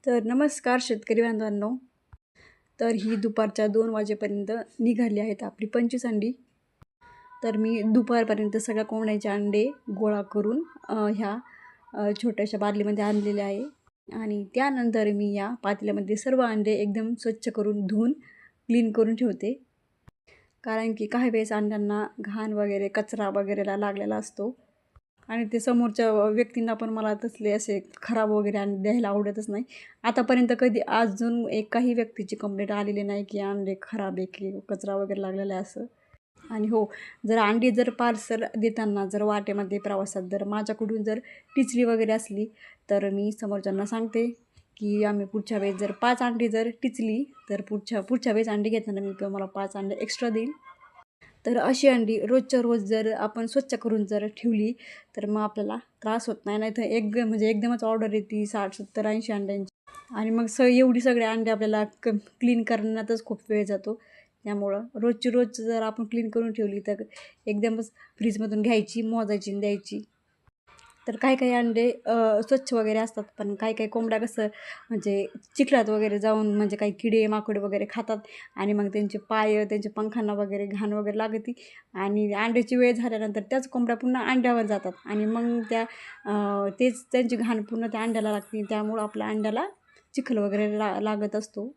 तर नमस्कार शेतकरी बांधवांनो. तर ही दुपारच्या 2 वाजेपर्यंत निघाली आहेत आपली 25 अंडी. तर मी दुपारपर्यंत सगळ्या कोंबड्यांचे अंडे गोळा करून ह्या छोट्याशा बादलीमध्ये आणलेले आहे. आणि त्यानंतर मी या पातेल्यामध्ये सर्व अंडे एकदम स्वच्छ करून धुवून क्लीन करून ठेवते. कारण की काही वेळेस अंड्यांना घाण वगैरे कचरा वगैरेला लागलेला असतो आणि ते समोरच्या व्यक्तींना पण मला तसले असे खराब वगैरे अंडे द्यायला आवडतच नाही. आतापर्यंत कधी अजून एकाही व्यक्तीची कंप्लेंट आलेली नाही की अंडे खराब आहे की कचरा वगैरे लागलेला आहे असं. आणि हो, जर अंडी जर पार्सल देताना जर वाटेमध्ये प्रवासात जर माझ्याकडून जर टिचली वगैरे असली तर मी समोरच्यांना सांगते की आम्ही पुढच्या वेळेस जर 5 अंडी जर टिचली तर पुढच्या वेळेस अंडी घेताना मी तुम्हाला 5 अंडे एक्स्ट्रा देईल. तर अशी अंडी रोजच्या रोज जर आपण स्वच्छ करून जर ठेवली तर मग आपल्याला त्रास होत नाही. नाही तर एकदमच ऑर्डर येते 60, 70, 80 अंड्यांची आणि मग एवढी सगळे अंडे आपल्याला क्लीन करण्यातच खूप वेळ जातो. त्यामुळं रोजची रोज जर आपण क्लीन करून ठेवली तर एकदमच फ्रीजमधून घ्यायची, मोजायची आणि द्यायची. तर काही अंडे स्वच्छ वगैरे असतात, पण काही कोंबड्या कसं म्हणजे चिखलात वगैरे जाऊन म्हणजे काही किडे माकडे वगैरे खातात आणि मग त्यांचे पाय त्यांच्या पंखांना वगैरे घाण वगैरे लागते आणि अंड्याची वेळ झाल्यानंतर त्याच कोंबड्या पुन्हा अंड्यावर जातात आणि मग तेच त्यांची घाण पूर्ण त्या अंड्याला लागते. त्यामुळं आपल्या अंड्याला चिखल वगैरे लागत असतो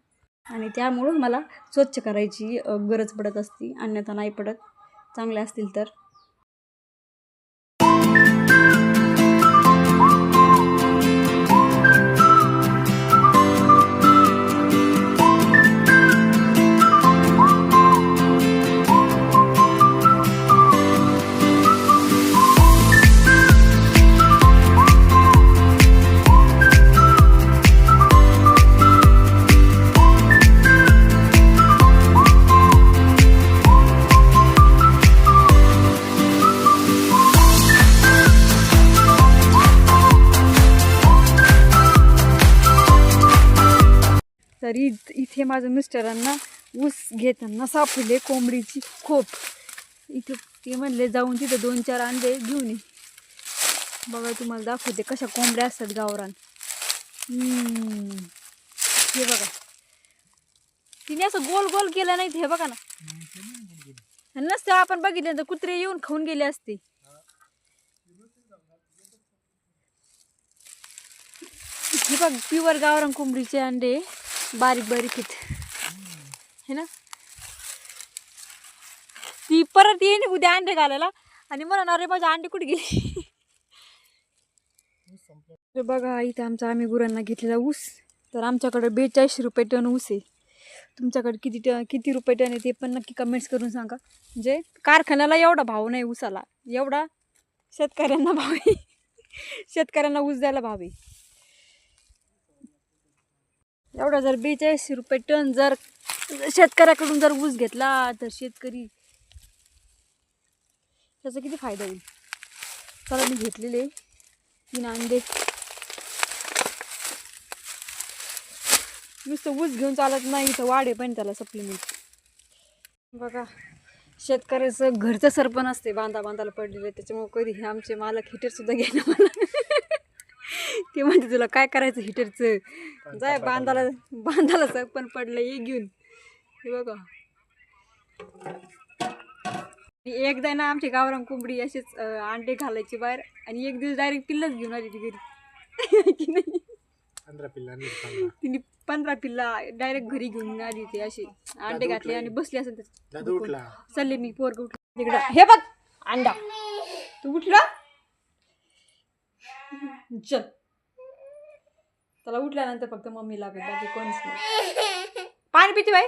आणि त्यामुळं मला स्वच्छ करायची गरज पडत असते, अन्यथा नाही पडत चांगले असतील तर. तरी इथे माझं मिस्टरांना ऊस घेताना सापडले कोंबडीची खोप. इथे ते म्हणले जाऊन तिथं 2-4 अंडे घेऊन ये. बघा तुम्हाला दाखवते कशा कोंबड्या असतात गावरान. हे बघा, तिने असं गोल गोल केलं नाही. हे बघा ना, नसतं आपण बघितलं तर कुत्रे येऊन खाऊन गेले असते. हे बघ, प्युअर गावरान कोंबडीचे अंडे बारीक आहेत हे ना. ती परत येईन उद्या अंडे घालायला आणि म्हणणार अरे माझे अंडे कुठे गेले. बघा इथं आम्ही गुरांना घेतलेला ऊस. तर आमच्याकडे 42 रुपये टन ऊस आहे. तुमच्याकडे किती रुपये टन आहे ते पण नक्की कमेंट्स करून सांगा. म्हणजे कारखान्याला एवढा भाव नाही ऊसाला, एवढा शेतकऱ्यांना भाव आहे. शेतकऱ्यांना ऊस द्यायला भाव आहे एवढा. जर 42 रुपये टन जर शेतकऱ्याकडून जर ऊस घेतला तर शेतकरी त्याचा किती फायदा होईल. चला मी घेतलेले 3 अंडे. नुसतं ऊस घेऊन चालत नाही, तर वाढे पण त्याला सप्लिमेंट. बघा, शेतकऱ्याचं घरचं सरपण असते बांधाला पडलेलं. त्याच्यामुळे कधी आमचे मालक हिटर सुद्धा घेणं मला ते म्हणते तुला काय करायचं हिटरचं, जाय बांधाला सरपण पडलं ये घेऊन. हे बघा, एकदा ना आमची गावरान कोंबडी अशीच अंडे घालायची बाहेर आणि एक दिवस डायरेक्ट पिल्लच घेऊन आली ती घरी. की नाही, 15 पिल्ला डायरेक्ट घरी घेऊन आली. ती अशी अंडे घातले आणि बसली असेल त्याच्यात. चालले मी पोरग उठलं तिकडं. हे बघ अंडा, तू उठला चल. त्याला उठल्यानंतर फक्त मम्मी लागत, बाकी कोणीच नाही. पाणी पिते बाई.